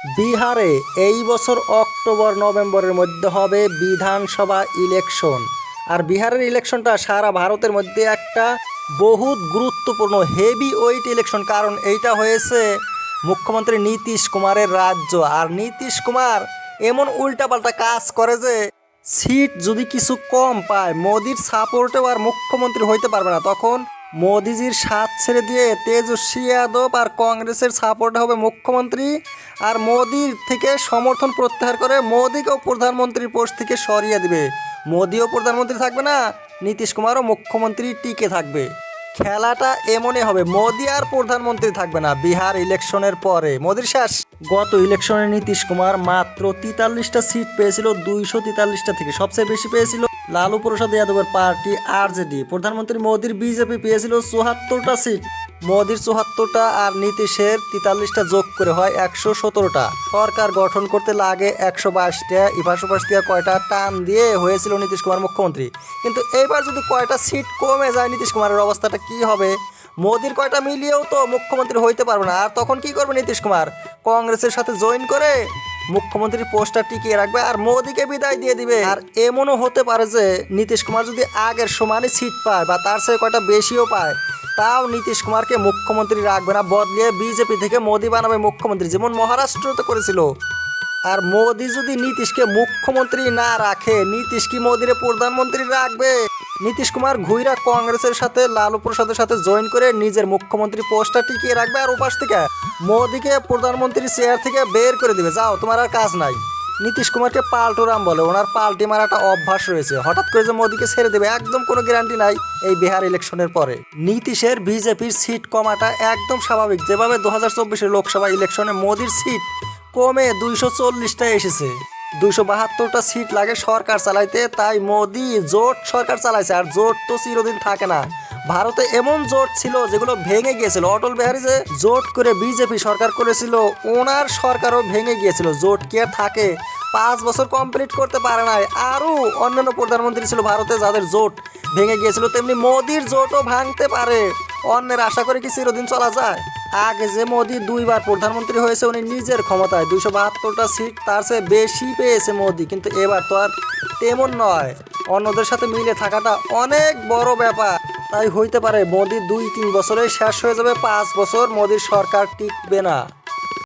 বিহারে এই বছর অক্টোবর নভেম্বরের মধ্যে হবে বিধানসভা ইলেকশন। আর বিহারের ইলেকশনটা সারা ভারতের মধ্যে একটা বহুত গুরুত্বপূর্ণ হেভি ওয়েট ইলেকশন, কারণ এইটা হয়েছে মুখ্যমন্ত্রী নীতিশ কুমারের রাজ্য। আর নীতিশ কুমার এমন উল্টাপাল্টা কাজ করে যে সিট যদি কিছু কম পায়, মোদির সাপোর্টেও আর মুখ্যমন্ত্রী হইতে পারবে না। তখন মোদিজির সাথ ছেড়ে দিয়ে তেজস্বী যাদব আর কংগ্রেসের সাপোর্টে হবে মুখ্যমন্ত্রী। আর মোদির থেকে সমর্থন প্রত্যাহার করে মোদিকেও প্রধানমন্ত্রীর পোস্ট থেকে সরিয়ে দিবে। মোদিও প্রধানমন্ত্রী থাকবে না, নীতিশ কুমারও মুখ্যমন্ত্রী টিকে থাকবে। খেলাটা এমনই হবে, মোদি আর প্রধানমন্ত্রী থাকবে না বিহার ইলেকশনের পরে, মোদির শেষ। গত ইলেকশনে নীতিশ কুমার মাত্র 43টা সিট পেয়েছিল 243টা থেকে। সবচেয়ে বেশি পেয়েছিল লালু প্রসাদ যাদবের পার্টি আরজেডি। প্রধানমন্ত্রী মোদির বিজেপি পেয়েছিল 74টা সিট। মোদির 74টা আর নীতিশের 43টা যোগ করে হয় 117টা। সরকার গঠন করতে লাগে 122টা। ইপাশ দিয়ে কয়টা টান দিয়ে হয়েছিল নীতিশ কুমার মুখ্যমন্ত্রী। কিন্তু এইবার যদি কয়টা সিট কমে যায় নীতিশ কুমারের অবস্থাটা কি হবে? মোদির কয়টা মিলিয়েও তো মুখ্যমন্ত্রী হইতে পারবে না। আর তখন কি করবে নীতিশ কুমার? কংগ্রেসের সাথে জয়েন করে মুখ্যমন্ত্রীর পোস্টটা টিকিয়ে রাখবে আর মোদিকে বিদায় দিয়ে দিবে। আর এমনও হতে পারে যে নীতিশ কুমার যদি আগের সমানই সিট পায় বা তার চেয়ে কয়টা বেশিও পায়, তাও নীতিশ কুমারকে মুখ্যমন্ত্রী রাখবে না, বদলিয়ে বিজেপি থেকে মোদি বানাবে মুখ্যমন্ত্রী, যেমন মহারাষ্ট্রতে করেছিল। আর মোদি যদি নীতিশকে মুখ্যমন্ত্রী না রাখে, নীতিশ কি মোদিরে প্রধানমন্ত্রী রাখবে? নীতিশ কুমার ঘুইরা কংগ্রেসের সাথে লালু প্রসাদের সাথে জয়েন করে নিজের মুখ্যমন্ত্রী পোস্টটা টিকিয়ে রাখবে আর উপাস থেকে মোদিকে প্রধানমন্ত্রী চেয়ার থেকে বের করে দিবে, যাও তোমার আর কাজ নাই। নীতিশ কুমারকে পাল্টুরাম বলে, ওনার পাল্টি মারাটা অভ্যাস রয়েছে। হঠাৎ করে যে মোদিকে ছেড়ে দেবে একদম কোনো গ্যারান্টি নাই এই বিহার ইলেকশনের পরে। নীতিশের বিজেপির সিট কমাটা একদম স্বাভাবিক, যেভাবে 2024 লোকসভা ইলেকশনে মোদির সিট কমে 240টা এসেছে। 272টা সিট লাগে সরকার চালাইতে, তাই মোদি জোট সরকার চালাইছে। আর জোট তো চিরদিন থাকে না। ভারতে এমন জোট ছিল যেগুলো ভেঙে গিয়েছিল। অটল বিহারী যে জোট করে বিজেপি সরকার করেছিল, ওনার সরকারও ভেঙে গিয়েছিল। জোট কি আর থাকে? 5 বছর কমপ্লিট করতে পারে নাই। আরও অন্যান্য প্রধানমন্ত্রী ছিল ভারতে যাদের জোট ভেঙে গিয়েছিল, তেমনি মোদির জোটও ভাঙতে পারে। অন্যের আশা করে কি চিরদিন চলা যায়? আগে যে মোদি 2বার প্রধানমন্ত্রী হয়েছে, উনি নিজের ক্ষমতায় 272টা সিট তার চেয়ে বেশি পেয়েছে মোদি। কিন্তু এবার তো আর তেমন নয়, অন্যদের সাথে মিলে থাকাটা অনেক বড় ব্যাপার। তাই হইতে পারে মোদি 2-3 বছরেই শেষ হয়ে যাবে, 5 বছর মোদির সরকার টিকবে না।